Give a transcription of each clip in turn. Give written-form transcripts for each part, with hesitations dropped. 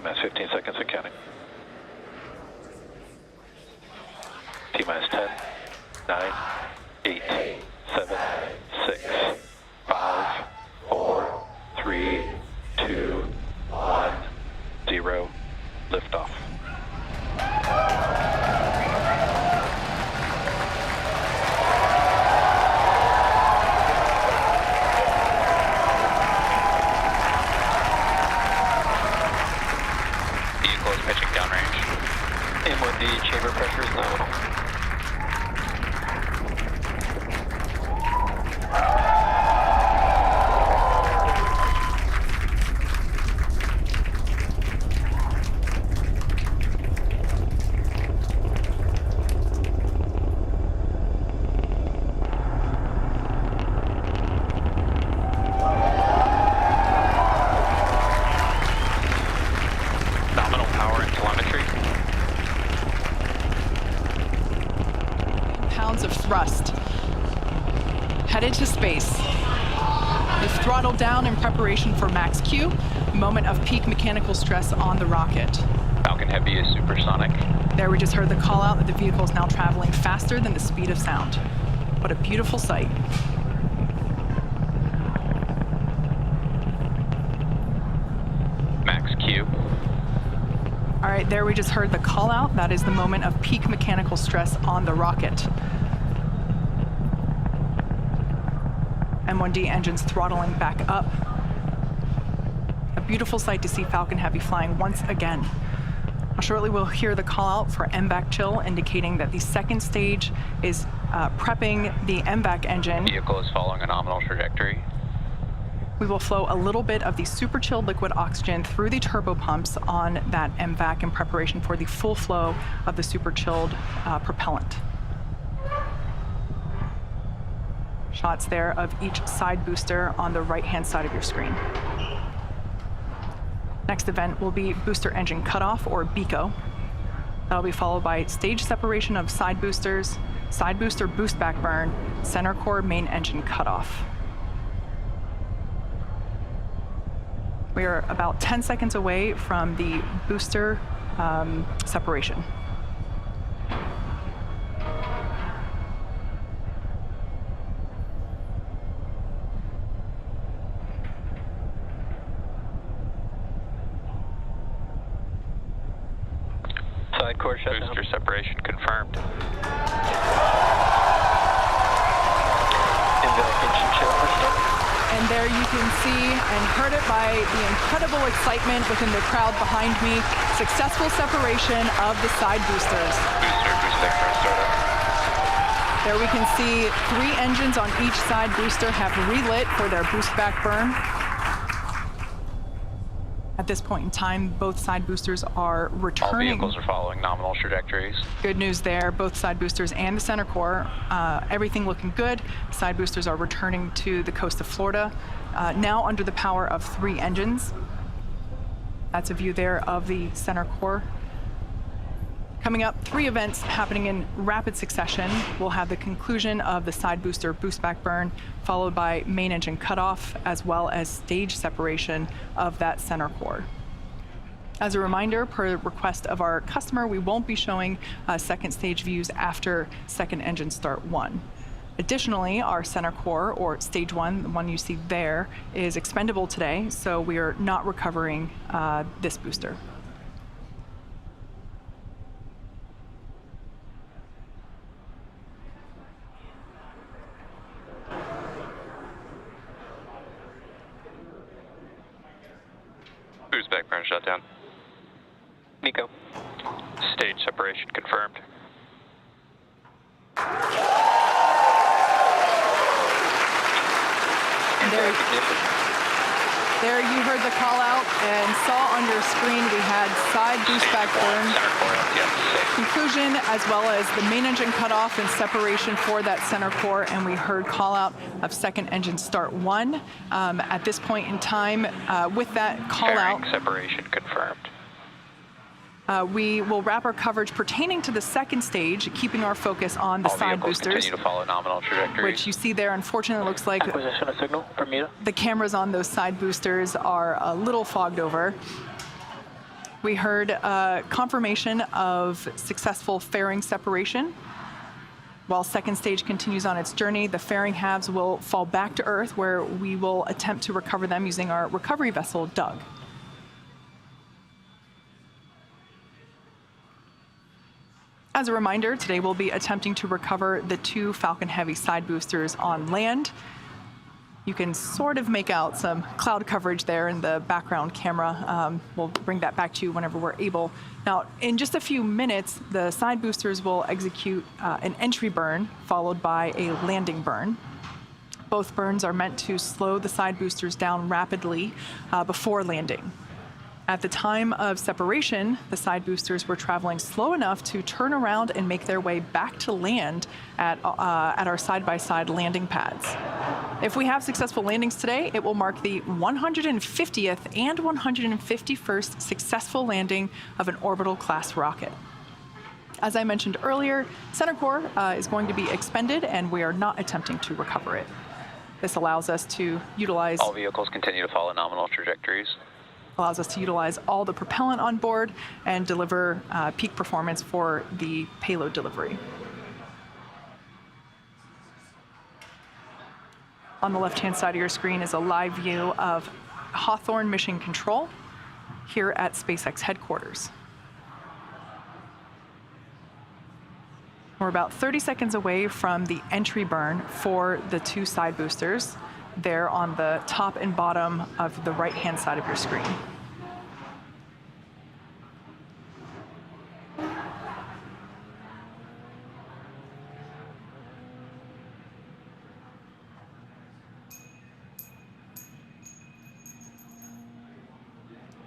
T-minus 15 seconds and counting. T-minus 10, 9, 8, 7, 6, 5, 4, 3, 2, 1, 0. Liftoff. Vehicle is pitching downrange. M1D chamber pressure is nominal. Nominal power and telemetry. Pounds of thrust. Headed to space. We've throttled down in preparation for max Q, moment of peak mechanical stress on the rocket. Falcon Heavy is supersonic. There we just heard the call out that the vehicle is now traveling faster than the speed of sound. What a beautiful sight. Max Q. All right, there we just heard the call out. That is the moment of peak mechanical stress on the rocket. M1D engines throttling back up. A beautiful sight to see Falcon Heavy flying once again. Shortly we'll hear the call out for MVAC chill, indicating that the second stage is prepping the MVAC engine. Vehicle is following a nominal trajectory. We will flow a little bit of the super chilled liquid oxygen through the turbo pumps on that MVAC in preparation for the full flow of the super chilled propellant. Shots there of each side booster on the right-hand side of your screen. Next event will be booster engine cutoff, or BECO. That'll be followed by stage separation of side boosters, side booster boost back burn, center core main engine cutoff. We are about 10 seconds away from the booster separation. Side core shutdown. Booster separation confirmed. Engine chill for start. And there you can see and heard it by the incredible excitement within the crowd behind me. Successful separation of the side boosters. Booster boost back burn startup. There we can see 3 engines on each side booster have relit for their boost back burn. At this point in time, both side boosters are returning. All vehicles are following nominal trajectories. Good news there, both side boosters and the center core, everything looking good. Side boosters are returning to the coast of Florida, now under the power of 3 engines. That's a view there of the center core. Coming up, 3 events happening in rapid succession. We'll have the conclusion of the side booster boost back burn, followed by main engine cutoff, as well as stage separation of that center core. As a reminder, per request of our customer, we won't be showing second stage views after second engine start 1. Additionally, our center core, or stage 1, the one you see there, is expendable today, so we are not recovering this booster. Boost back burn shutdown. Nico. Stage separation confirmed. And there you heard the call out and saw on your screen we had side boost back burn. Center core, yes. Conclusion, as well as the main engine cutoff and separation for that center core, and we heard call out of second engine start 1. At this point in time, with that call out, Separation confirmed. we will wrap our coverage pertaining to the second stage, keeping our focus on the All side vehicles boosters, continue to follow nominal trajectories. which you see there. Unfortunately, looks like Acquisition of signal, Bermuda. the cameras on those side boosters are a little fogged over. We heard confirmation of successful fairing separation. While second stage continues on its journey, the fairing halves will fall back to Earth, where we will attempt to recover them using our recovery vessel, Doug. As a reminder, today we'll be attempting to recover the 2 Falcon Heavy side boosters on land. You can sort of make out some cloud coverage there in the background camera. We'll bring that back to you whenever we're able. Now, in just a few minutes, the side boosters will execute an entry burn followed by a landing burn. Both burns are meant to slow the side boosters down rapidly before landing. At the time of separation, the side boosters were traveling slow enough to turn around and make their way back to land at our side-by-side landing pads. If we have successful landings today, it will mark the 150th and 151st successful landing of an orbital class rocket. As I mentioned earlier, center core is going to be expended, and we are not attempting to recover it. This allows us to utilize... All vehicles continue to follow nominal trajectories. Allows us to utilize all the propellant on board and deliver peak performance for the payload delivery. On the left-hand side of your screen is a live view of Hawthorne Mission Control here at SpaceX headquarters. We're about 30 seconds away from the entry burn for the 2 side boosters. There on the top and bottom of the right-hand side of your screen.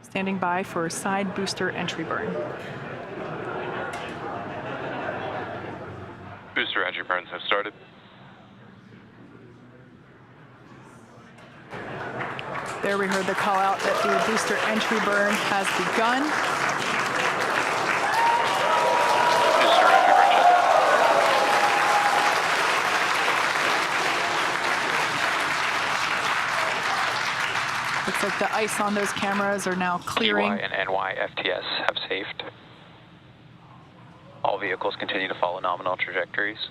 Standing by for side booster entry burn. Booster entry burns have started. There we heard the call out that the booster entry burn has begun. Booster entry burn shut down. Looks like the ice on those cameras are now clearing. EY and NY FTS have safed. All vehicles continue to follow nominal trajectories.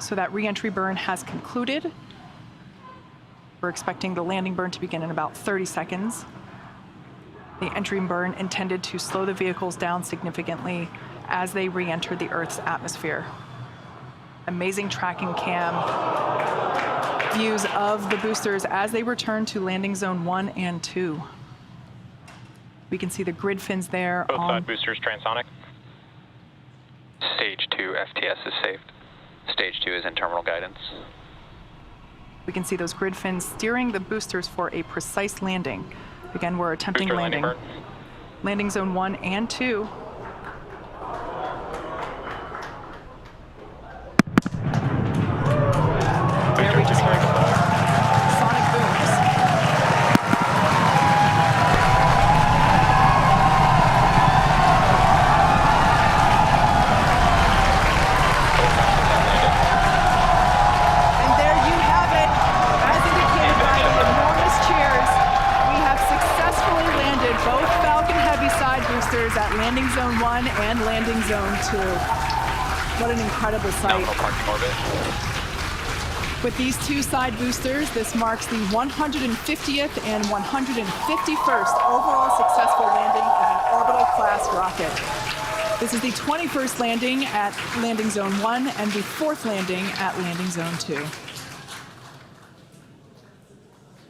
So that re-entry burn has concluded. We're expecting the landing burn to begin in about 30 seconds. The entry burn intended to slow the vehicles down significantly as they re-enter the Earth's atmosphere. Amazing tracking cam views of the boosters as they return to landing zone 1 and 2. We can see the grid fins there. Both side boosters transonic. Stage 2 FTS is saved. Stage 2 is in terminal guidance. We can see those grid fins steering the boosters for a precise landing. Again, we're attempting Booster landing. Landing zone 1 and 2. There we just heard sonic booms. And there you have it. As indicated by the enormous cheers, we have successfully landed both Falcon Heavy side boosters at landing zone 1 and landing zone 2. What an incredible sight. Nominal parking orbit. With these 2 side boosters, this marks the 150th and 151st overall successful landing of an orbital class rocket. This is the 21st landing at landing zone 1 and the 4th landing at landing zone 2.